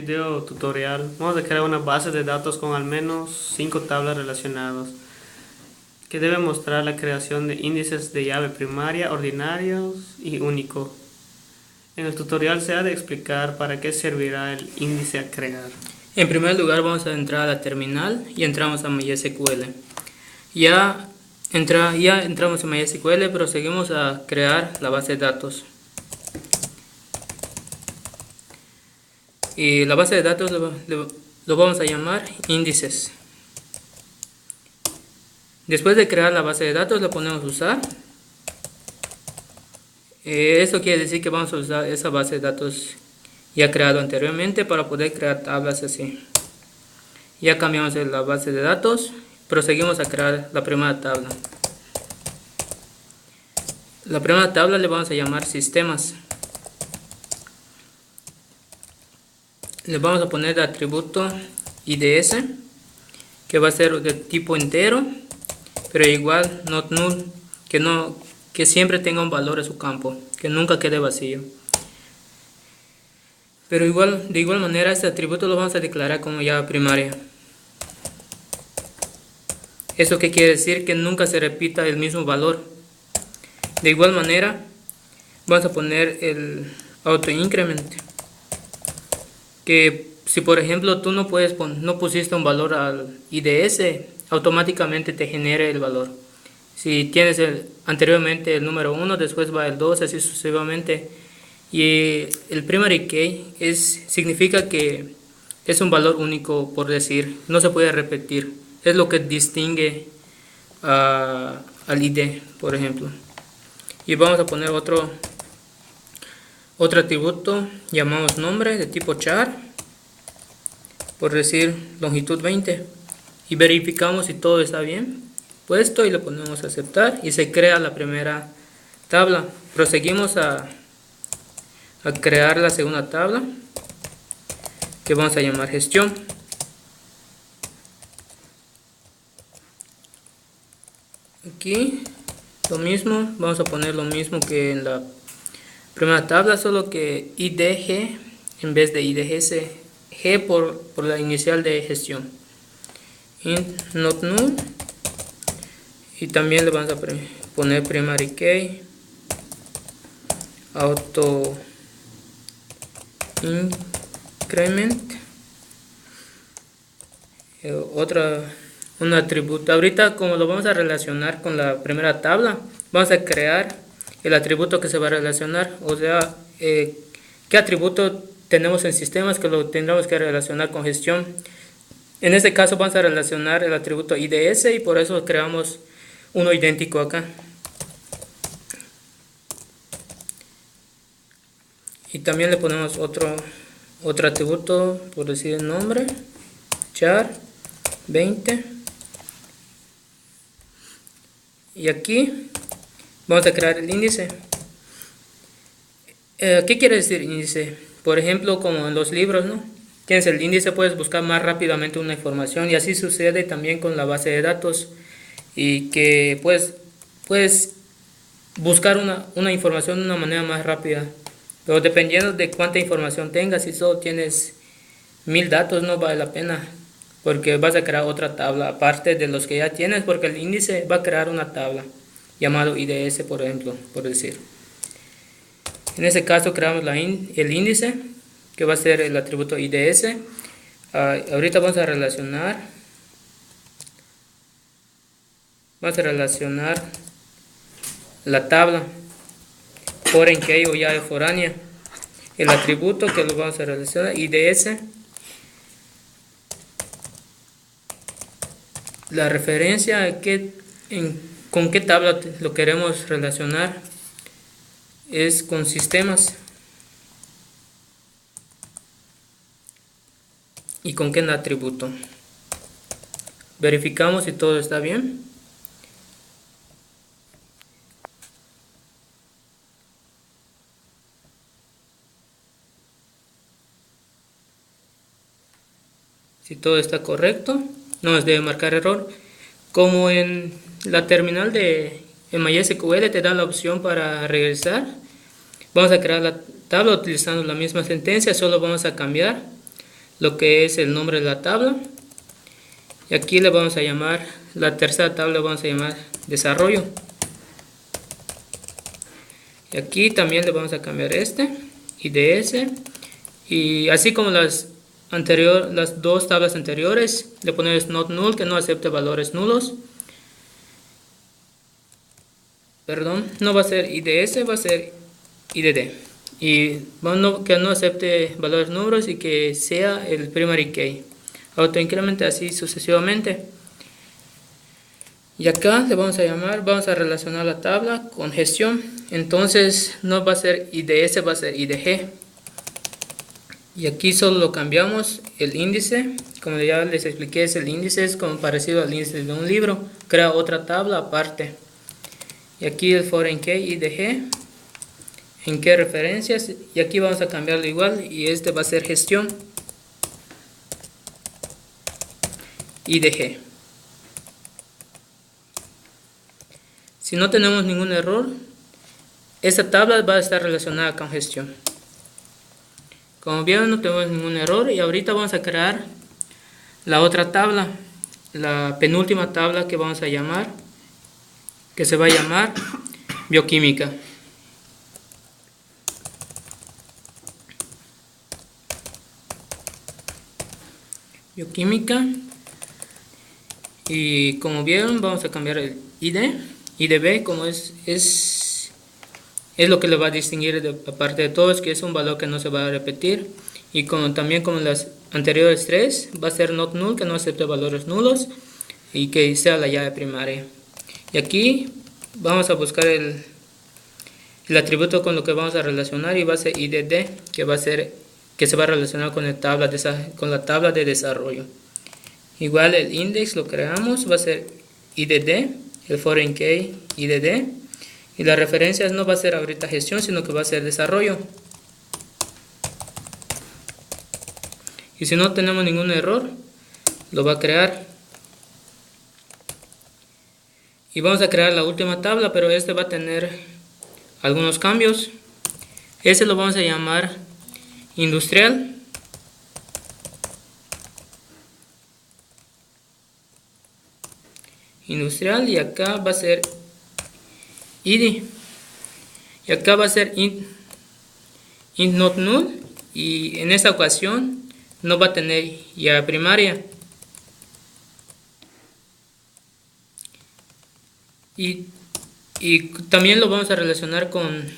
video tutorial vamos a crear una base de datos con al menos 5 tablas relacionadas que debe mostrar la creación de índices de llave primaria, ordinarios y único. En el tutorial se ha de explicar para qué servirá el índice a crear. En primer lugar vamos a entrar a la terminal y entramos a MySQL. Ya entramos en MySQL, proseguimos a crear la base de datos. Y la base de datos lo vamos a llamar índices. Después de crear la base de datos lo ponemos a usar. Esto quiere decir que vamos a usar esa base de datos ya creado anteriormente para poder crear tablas así. Ya cambiamos la base de datos, proseguimos a crear la primera tabla. La primera tabla le vamos a llamar sistemas. Le vamos a poner el atributo IDS, que va a ser de tipo entero, pero igual not null, que siempre tenga un valor en su campo, que nunca quede vacío. Pero de igual manera este atributo lo vamos a declarar como llave primaria. ¿Eso qué quiere decir? Que nunca se repita el mismo valor. De igual manera vamos a poner el auto increment, que si por ejemplo tú no pusiste un valor al IDS, automáticamente te genera el valor. Si tienes anteriormente el número 1, después va el 2, así sucesivamente. Y el primary key significa que es un valor único, por decir, no se puede repetir. Es lo que distingue al ID, por ejemplo. Y vamos a poner otro atributo, llamamos nombre de tipo char, por decir longitud 20, y verificamos si todo está bien puesto y le ponemos a aceptar y se crea la primera tabla. Proseguimos a crear la segunda tabla, que vamos a llamar gestión. Aquí lo mismo, vamos a poner lo mismo que en la primera tabla, solo que IDG en vez de IDGS, G por la inicial de gestión. Int not null, y también le vamos a poner primary key, auto increment, un atributo. Ahorita, como lo vamos a relacionar con la primera tabla, vamos a crear el atributo que se va a relacionar, o sea, qué atributo tenemos en sistemas que lo tendremos que relacionar con gestión. En este caso vamos a relacionar el atributo IDS y por eso creamos uno idéntico acá. Y también le ponemos otro atributo, por decir el nombre, char 20. Y aquí vamos a crear el índice. ¿Qué quiere decir índice? Por ejemplo, como en los libros, ¿no? Tienes el índice, puedes buscar más rápidamente una información, y así sucede también con la base de datos, y que puedes buscar una información de una manera más rápida. Pero dependiendo de cuánta información tengas, si solo tienes 1000 datos, no vale la pena, porque vas a crear otra tabla aparte de los que ya tienes, porque el índice va a crear una tabla llamado IDS, por ejemplo, por decir. En este caso creamos el índice, que va a ser el atributo IDS. Ahorita vamos a relacionar la tabla foreign key o llave foránea. El atributo que lo vamos a relacionar, IDS. La referencia con qué tabla lo queremos relacionar es con sistemas. ¿Y con qué atributo? Verificamos si todo está bien. Si todo está correcto, no nos debe marcar error. Como en la terminal de MySQL te da la opción para regresar, vamos a crear la tabla utilizando la misma sentencia, solo vamos a cambiar lo que es el nombre de la tabla. Y aquí le vamos a llamar, la tercera tabla vamos a llamar desarrollo. Y aquí también le vamos a cambiar IDS. Y así como las dos tablas anteriores, le ponemos not null, que no acepte valores nulos. Perdón, no va a ser IDS, va a ser IDD. Y bueno, que no acepte valores nulos y que sea el primary key. Autoincrementa así sucesivamente. Y acá le vamos a llamar, vamos a relacionar la tabla con gestión. Entonces no va a ser IDS, va a ser IDG. Y aquí solo lo cambiamos el índice. Como ya les expliqué, el índice es como parecido al índice de un libro. Crea otra tabla aparte. Y aquí el foreign key IDG. En qué referencias. Y aquí vamos a cambiarlo igual. Y este va a ser gestión IDG. Si no tenemos ningún error, esta tabla va a estar relacionada con gestión. Como vieron, no tenemos ningún error y ahorita vamos a crear la otra tabla, la penúltima tabla que vamos a llamar, que se va a llamar bioquímica. Bioquímica. Y como vieron, vamos a cambiar el IDB, como es lo que le va a distinguir aparte de todo, es que es un valor que no se va a repetir. Y también como las anteriores tres, va a ser not null, que no acepte valores nulos y que sea la llave primaria. Y aquí vamos a buscar el atributo con lo que vamos a relacionar y va a ser IDD, que se va a relacionar con la tabla de desarrollo. Igual el index lo creamos, va a ser IDD, el foreign key IDD, y las referencias no va a ser ahorita gestión, sino que va a ser desarrollo. Y si no tenemos ningún error, lo va a crear. Y vamos a crear la última tabla, pero este va a tener algunos cambios. Este lo vamos a llamar industrial. Industrial, y acá va a ser ID. Y acá va a ser int not null, y en esta ocasión no va a tener llave primaria. Y también lo vamos a relacionar con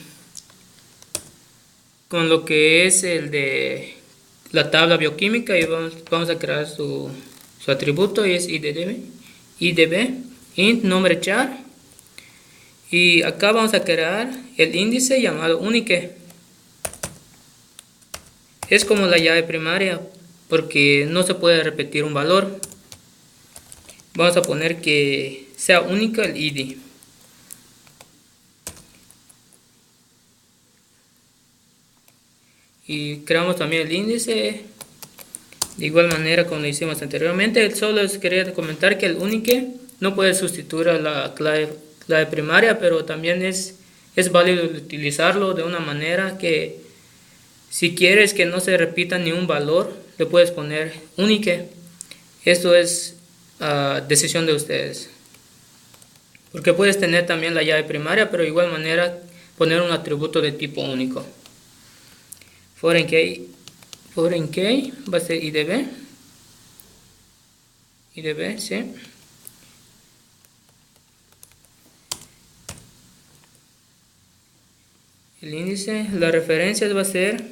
lo que es el de la tabla bioquímica, y vamos a crear su atributo, y es IDB, int nombre char, y acá vamos a crear el índice llamado unique. Es como la llave primaria porque no se puede repetir un valor. Vamos a poner que sea único el ID. Y creamos también el índice de igual manera como lo hicimos anteriormente. Solo les quería comentar que el unique no puede sustituir a la clave primaria, pero también es válido utilizarlo de una manera que, si quieres que no se repita ni un valor, le puedes poner unique. Esto es decisión de ustedes, porque puedes tener también la llave primaria, pero de igual manera poner un atributo de tipo único. Foreign key va a ser IDB, sí. El índice, las referencias va a ser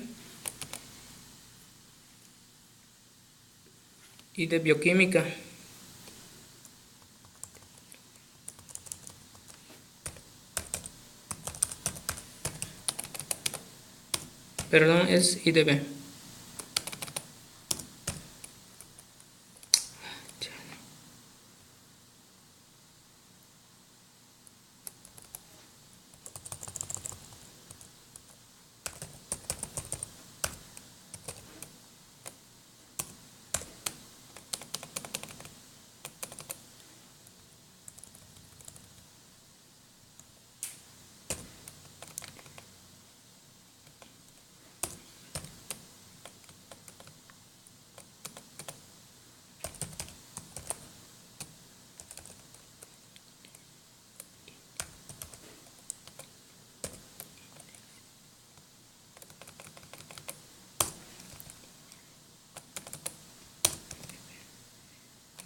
ID bioquímica. Perdón, es IDB.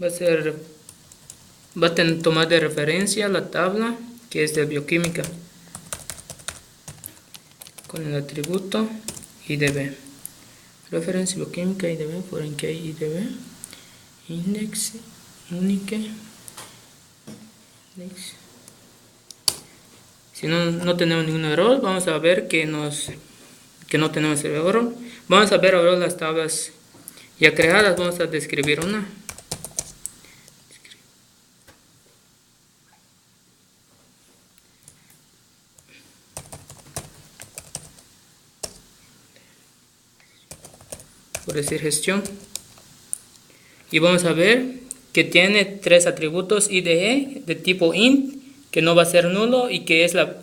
va a tomar de referencia la tabla que es de bioquímica con el atributo IDB. Referencia bioquímica IDB, foreign key IDB, index, unique, index. Si no tenemos ningún error, vamos a ver que no tenemos error. Vamos a ver ahora las tablas ya creadas. Vamos a describir una. Por decir gestión. Y vamos a ver que tiene tres atributos IDE de tipo int, que no va a ser nulo, y que es lo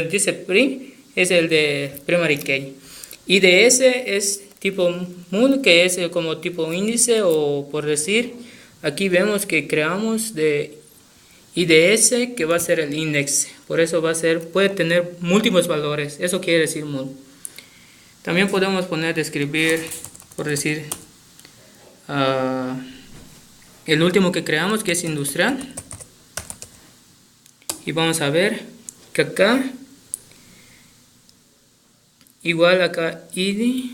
dice prim, es el de primary key. IDS es tipo mul, que es como tipo índice, o por decir, aquí vemos que creamos de IDS, que va a ser el index. Por eso puede tener múltiples valores. Eso quiere decir mul. También podemos describir, por decir, el último que creamos, que es industrial. Y vamos a ver que acá, igual acá id,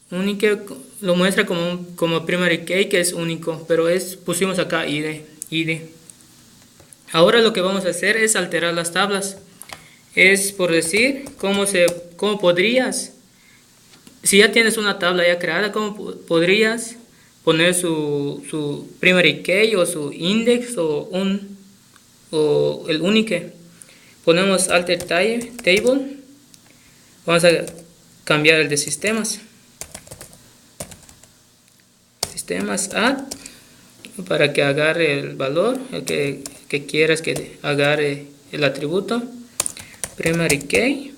unique, lo muestra como primary key, que es único, pero pusimos acá id. Ahora lo que vamos a hacer es alterar las tablas. Es por decir, cómo podrías, si ya tienes una tabla ya creada, cómo podrías poner su primary key o su index o el unique. Ponemos alter table, vamos a cambiar el de sistemas add, para que agarre el valor, el que quieras que agarre el atributo primary key,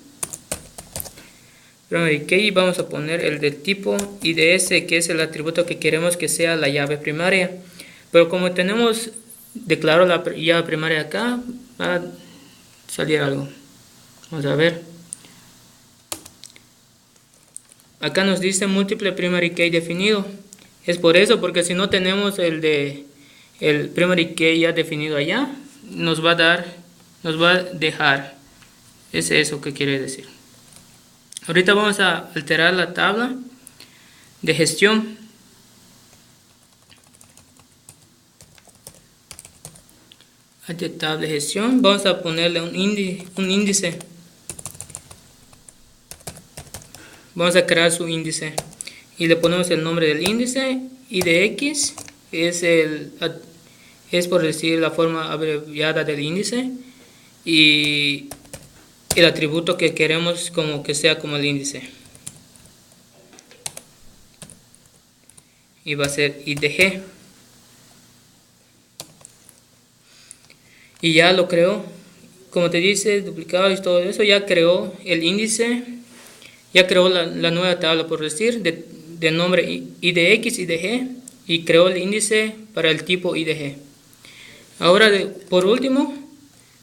y vamos a poner el de tipo IDS, que es el atributo que queremos que sea la llave primaria. Pero como tenemos declaro la llave primaria acá, va a salir algo. Vamos a ver. Acá nos dice múltiple primary key definido. Es por eso, porque si no tenemos el primary key ya definido allá, nos va a dejar. Es eso que quiere decir. Ahorita vamos a alterar la tabla de gestión. A la tabla de gestión vamos a ponerle un índice. Vamos a crear su índice y le ponemos el nombre del índice. IDX es por decir la forma abreviada del índice, y el atributo que queremos que sea como el índice, y va a ser IDG. Y ya lo creó, como te dice, duplicado y todo eso. Ya creó el índice, ya creó la nueva tabla, por decir, de nombre IDX, IDG, y creó el índice para el tipo IDG. Ahora, por último,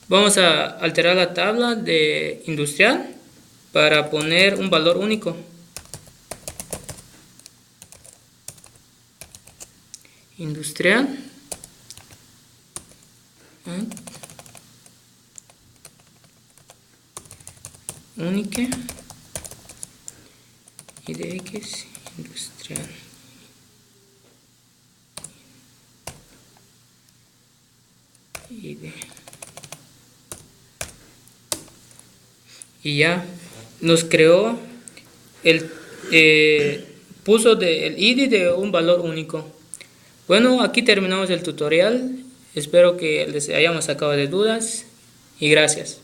vamos a alterar la tabla de industrial para poner un valor único. Industrial. Unique. IDX industrial. Y ya nos creó puso el ID de un valor único. Bueno, aquí terminamos el tutorial. Espero que les hayamos sacado de dudas y gracias.